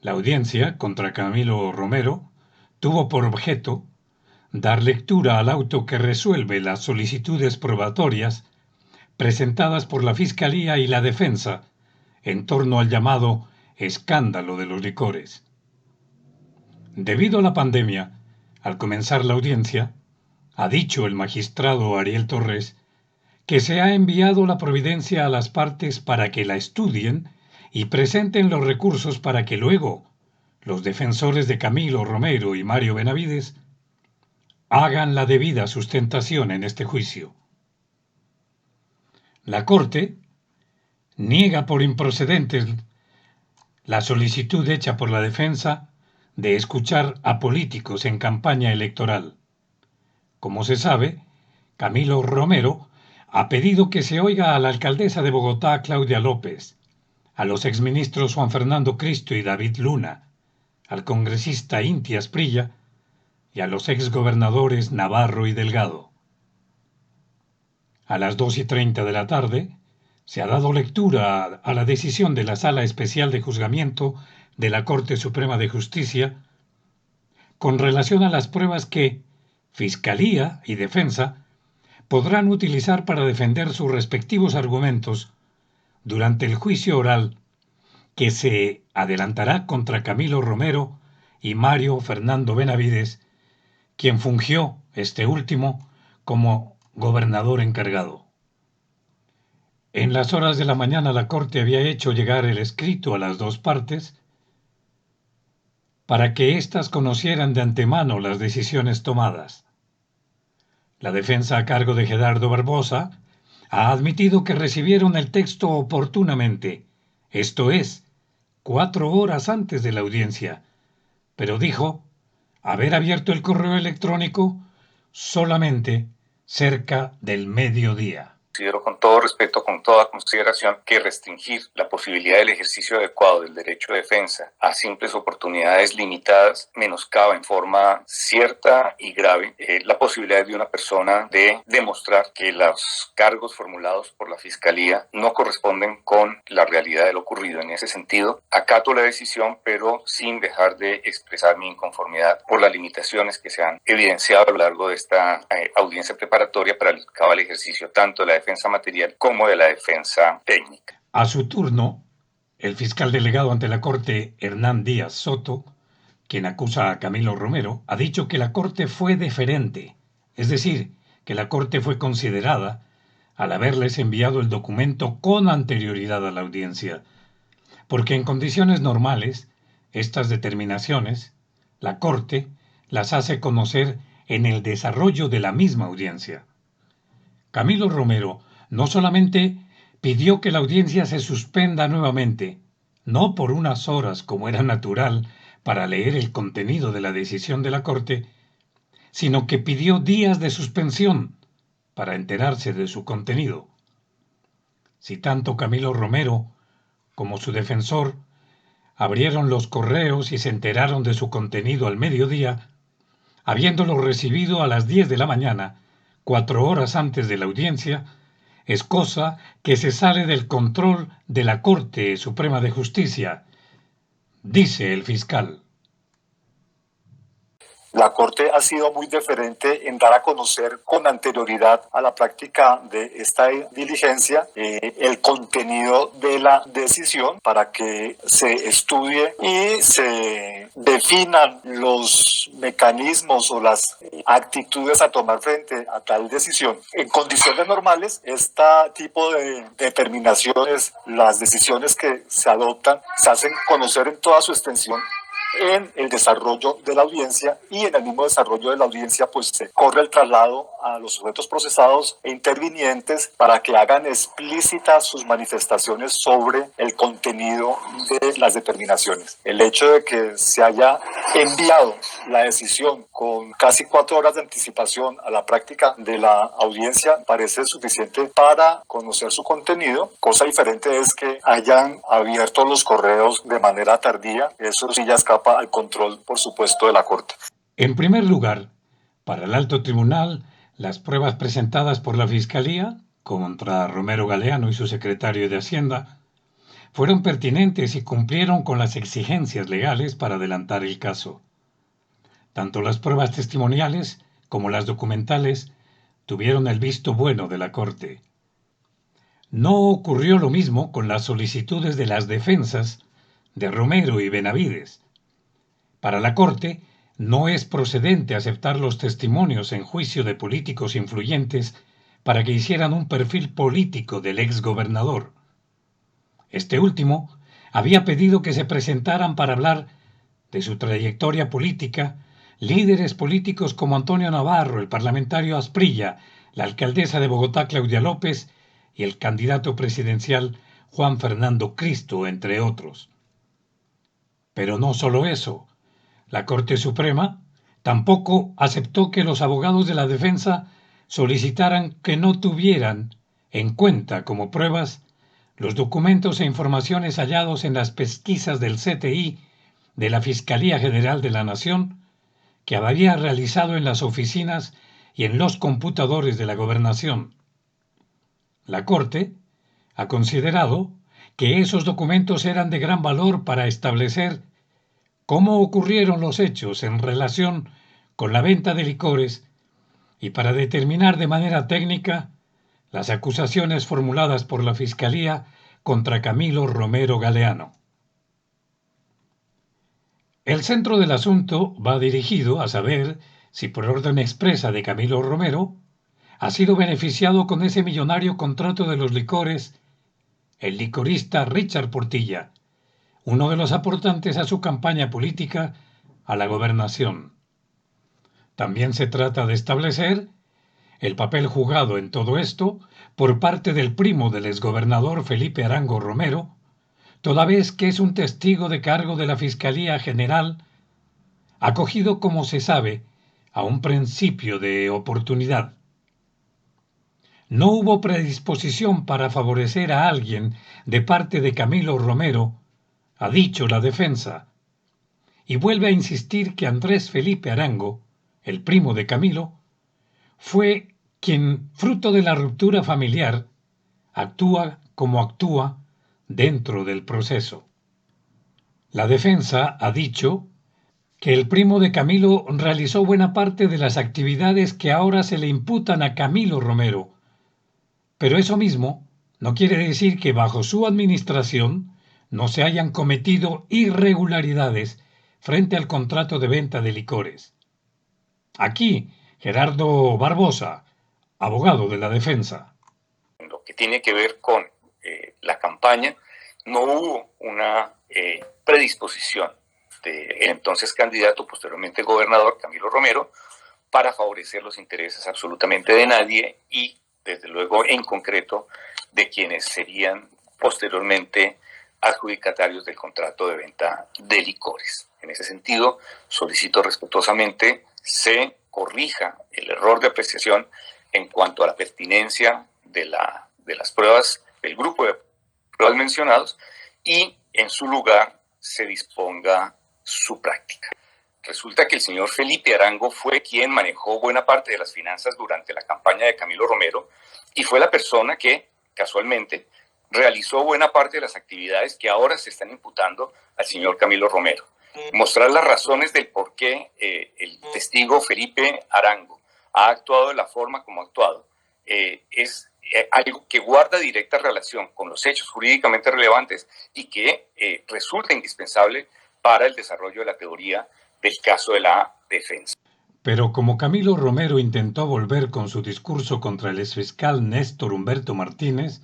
La audiencia contra Camilo Romero tuvo por objeto dar lectura al auto que resuelve las solicitudes probatorias presentadas por la Fiscalía y la Defensa en torno al llamado escándalo de los licores. Debido a la pandemia, al comenzar la audiencia, ha dicho el magistrado Ariel Torres que se ha enviado la providencia a las partes para que la estudien y presenten los recursos para que luego los defensores de Camilo Romero y Mario Benavides hagan la debida sustentación en este juicio. La Corte niega por improcedentes la solicitud hecha por la defensa de escuchar a políticos en campaña electoral. Como se sabe, Camilo Romero ha pedido que se oiga a la alcaldesa de Bogotá, Claudia López, a los exministros Juan Fernando Cristo y David Luna, al congresista Inti Asprilla y a los exgobernadores Navarro y Delgado. A las 2:30 de la tarde se ha dado lectura a la decisión de la Sala Especial de Juzgamiento de la Corte Suprema de Justicia con relación a las pruebas que Fiscalía y Defensa podrán utilizar para defender sus respectivos argumentos durante el juicio oral que se adelantará contra Camilo Romero y Mario Fernando Benavides, quien fungió, este último, como gobernador encargado. En las horas de la mañana la Corte había hecho llegar el escrito a las dos partes para que éstas conocieran de antemano las decisiones tomadas. La defensa a cargo de Gerardo Barbosa ha admitido que recibieron el texto oportunamente, esto es, 4 horas antes de la audiencia, pero dijo haber abierto el correo electrónico solamente cerca del mediodía. Considero con todo respeto, con toda consideración, que restringir la posibilidad del ejercicio adecuado del derecho de defensa a simples oportunidades limitadas menoscaba en forma cierta y grave la posibilidad de una persona de demostrar que los cargos formulados por la Fiscalía no corresponden con la realidad de lo ocurrido. En ese sentido, acato la decisión, pero sin dejar de expresar mi inconformidad por las limitaciones que se han evidenciado a lo largo de esta audiencia preparatoria para el cabal ejercicio tanto de la defensa material como de la defensa técnica. A su turno, el fiscal delegado ante la Corte, Hernán Díaz Soto, quien acusa a Camilo Romero, ha dicho que la Corte fue deferente, es decir, que la Corte fue considerada al haberles enviado el documento con anterioridad a la audiencia, porque en condiciones normales, estas determinaciones, la Corte las hace conocer en el desarrollo de la misma audiencia. Camilo Romero no solamente pidió que la audiencia se suspenda nuevamente, no por unas horas como era natural para leer el contenido de la decisión de la Corte, sino que pidió días de suspensión para enterarse de su contenido. Si tanto Camilo Romero como su defensor abrieron los correos y se enteraron de su contenido al mediodía, habiéndolo recibido a las 10 de la mañana, 4 horas antes de la audiencia, es cosa que se sale del control de la Corte Suprema de Justicia, dice el fiscal. La Corte ha sido muy deferente en dar a conocer con anterioridad a la práctica de esta diligencia el contenido de la decisión para que se estudie y se definan los mecanismos o las actitudes a tomar frente a tal decisión. En condiciones normales, este tipo de determinaciones, las decisiones que se adoptan, se hacen conocer en toda su extensión en el desarrollo de la audiencia, y en el mismo desarrollo de la audiencia pues se corre el traslado a los sujetos procesados e intervinientes para que hagan explícitas sus manifestaciones sobre el contenido de las determinaciones. El hecho de que se haya enviado la decisión con casi 4 horas de anticipación a la práctica de la audiencia parece suficiente para conocer su contenido. Cosa diferente es que hayan abierto los correos de manera tardía. Eso sí ya escapa al control, por supuesto, de la Corte. En primer lugar, para el alto tribunal, las pruebas presentadas por la Fiscalía contra Romero Galeano y su secretario de Hacienda fueron pertinentes y cumplieron con las exigencias legales para adelantar el caso. Tanto las pruebas testimoniales como las documentales tuvieron el visto bueno de la Corte. No ocurrió lo mismo con las solicitudes de las defensas de Romero y Benavides. Para la Corte, no es procedente aceptar los testimonios en juicio de políticos influyentes para que hicieran un perfil político del exgobernador. Este último había pedido que se presentaran para hablar de su trayectoria política líderes políticos como Antonio Navarro, el parlamentario Asprilla, la alcaldesa de Bogotá, Claudia López, y el candidato presidencial Juan Fernando Cristo, entre otros. Pero no solo eso. La Corte Suprema tampoco aceptó que los abogados de la defensa solicitaran que no tuvieran en cuenta como pruebas los documentos e informaciones hallados en las pesquisas del CTI de la Fiscalía General de la Nación, que había realizado en las oficinas y en los computadores de la Gobernación. La Corte ha considerado que esos documentos eran de gran valor para establecer cómo ocurrieron los hechos en relación con la venta de licores y para determinar de manera técnica las acusaciones formuladas por la Fiscalía contra Camilo Romero Galeano. El centro del asunto va dirigido a saber si por orden expresa de Camilo Romero ha sido beneficiado con ese millonario contrato de los licores el licorista Richard Portilla, uno de los aportantes a su campaña política a la gobernación. También se trata de establecer el papel jugado en todo esto por parte del primo del exgobernador Felipe Arango Romero, toda vez que es un testigo de cargo de la Fiscalía General, acogido, como se sabe, a un principio de oportunidad. No hubo predisposición para favorecer a alguien de parte de Camilo Romero, ha dicho la defensa, y vuelve a insistir que Andrés Felipe Arango, el primo de Camilo, fue quien, fruto de la ruptura familiar, actúa como actúa dentro del proceso. La defensa ha dicho que el primo de Camilo realizó buena parte de las actividades que ahora se le imputan a Camilo Romero, pero eso mismo no quiere decir que bajo su administración no se hayan cometido irregularidades frente al contrato de venta de licores. Aquí, Gerardo Barbosa, abogado de la defensa. En lo que tiene que ver con la campaña, no hubo una predisposición del entonces candidato, posteriormente gobernador Camilo Romero, para favorecer los intereses absolutamente de nadie y, desde luego, en concreto, de quienes serían posteriormente adjudicatarios del contrato de venta de licores. En ese sentido, solicito respetuosamente se corrija el error de apreciación en cuanto a la pertinencia de las pruebas del grupo de pruebas mencionados y en su lugar se disponga su práctica. Resulta que el señor Felipe Arango fue quien manejó buena parte de las finanzas durante la campaña de Camilo Romero y fue la persona que, casualmente, realizó buena parte de las actividades que ahora se están imputando al señor Camilo Romero. Mostrar las razones del por qué el testigo Felipe Arango ha actuado de la forma como ha actuado es algo que guarda directa relación con los hechos jurídicamente relevantes y que resulta indispensable para el desarrollo de la teoría del caso de la defensa. Pero como Camilo Romero intentó volver con su discurso contra el exfiscal Néstor Humberto Martínez,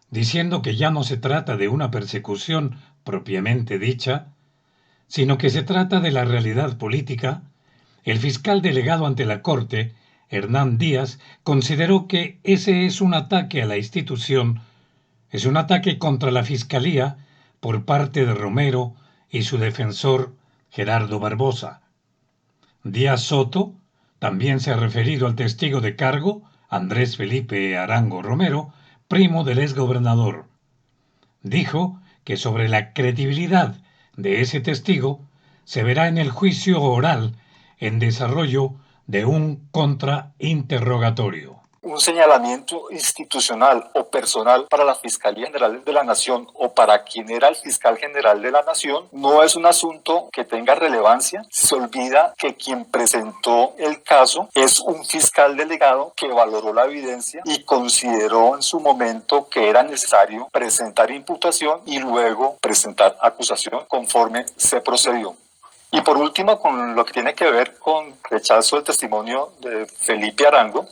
diciendo que ya no se trata de una persecución propiamente dicha, sino que se trata de la realidad política, el fiscal delegado ante la Corte, Hernán Díaz, consideró que ese es un ataque a la institución, es un ataque contra la Fiscalía por parte de Romero y su defensor Gerardo Barbosa. Díaz Soto también se ha referido al testigo de cargo, Andrés Felipe Arango Romero, primo del exgobernador. Dijo que sobre la credibilidad de ese testigo se verá en el juicio oral en desarrollo de un contrainterrogatorio. un señalamiento institucional o personal para la Fiscalía General de la Nación o para quien era el fiscal general de la Nación, no es un asunto que tenga relevancia. Se olvida que quien presentó el caso es un fiscal delegado que valoró la evidencia y consideró en su momento que era necesario presentar imputación y luego presentar acusación conforme se procedió. Y por último, con lo que tiene que ver con rechazo del testimonio de Felipe Arango,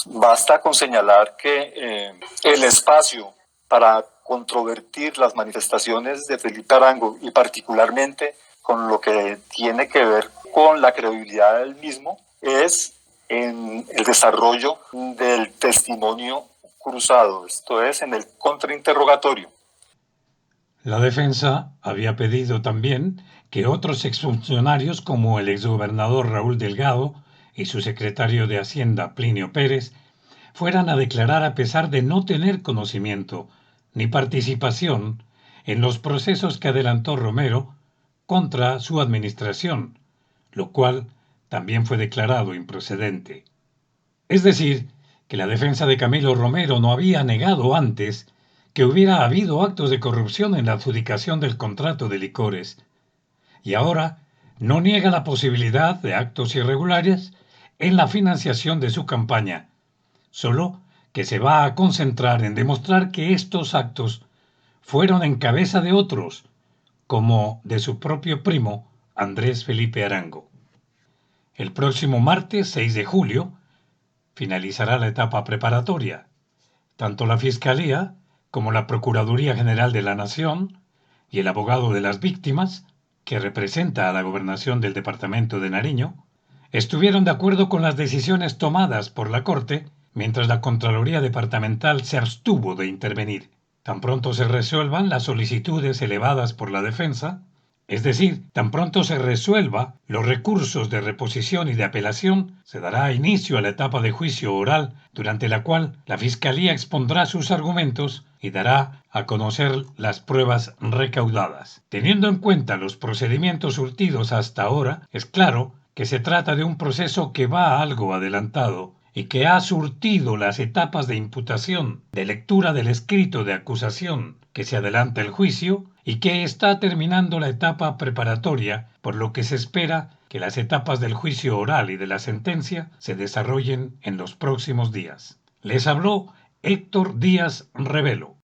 basta con señalar que el espacio para controvertir las manifestaciones de Felipe Arango y particularmente con lo que tiene que ver con la credibilidad del mismo es en el desarrollo del testimonio cruzado, esto es, en el contrainterrogatorio. La defensa había pedido también que otros exfuncionarios como el exgobernador Raúl Delgado y su secretario de Hacienda Plinio Pérez fueran a declarar a pesar de no tener conocimiento ni participación en los procesos que adelantó Romero contra su administración, lo cual también fue declarado improcedente. Es decir, que la defensa de Camilo Romero no había negado antes que hubiera habido actos de corrupción en la adjudicación del contrato de licores, y ahora no niega la posibilidad de actos irregulares en la financiación de su campaña, solo que se va a concentrar en demostrar que estos actos fueron en cabeza de otros, como de su propio primo Andrés Felipe Arango. El próximo martes 6 de julio finalizará la etapa preparatoria. Tanto la Fiscalía como la Procuraduría General de la Nación y el abogado de las víctimas, que representa a la gobernación del departamento de Nariño, estuvieron de acuerdo con las decisiones tomadas por la Corte, mientras la Contraloría Departamental se abstuvo de intervenir. Tan pronto se resuelvan las solicitudes elevadas por la defensa, es decir, tan pronto se resuelva los recursos de reposición y de apelación, se dará inicio a la etapa de juicio oral, durante la cual la Fiscalía expondrá sus argumentos y dará a conocer las pruebas recaudadas. Teniendo en cuenta los procedimientos surtidos hasta ahora, es claro que se trata de un proceso que va algo adelantado y que ha surtido las etapas de imputación, de lectura del escrito de acusación, que se adelanta el juicio y que está terminando la etapa preparatoria, por lo que se espera que las etapas del juicio oral y de la sentencia se desarrollen en los próximos días. Les habló Héctor Díaz Revelo.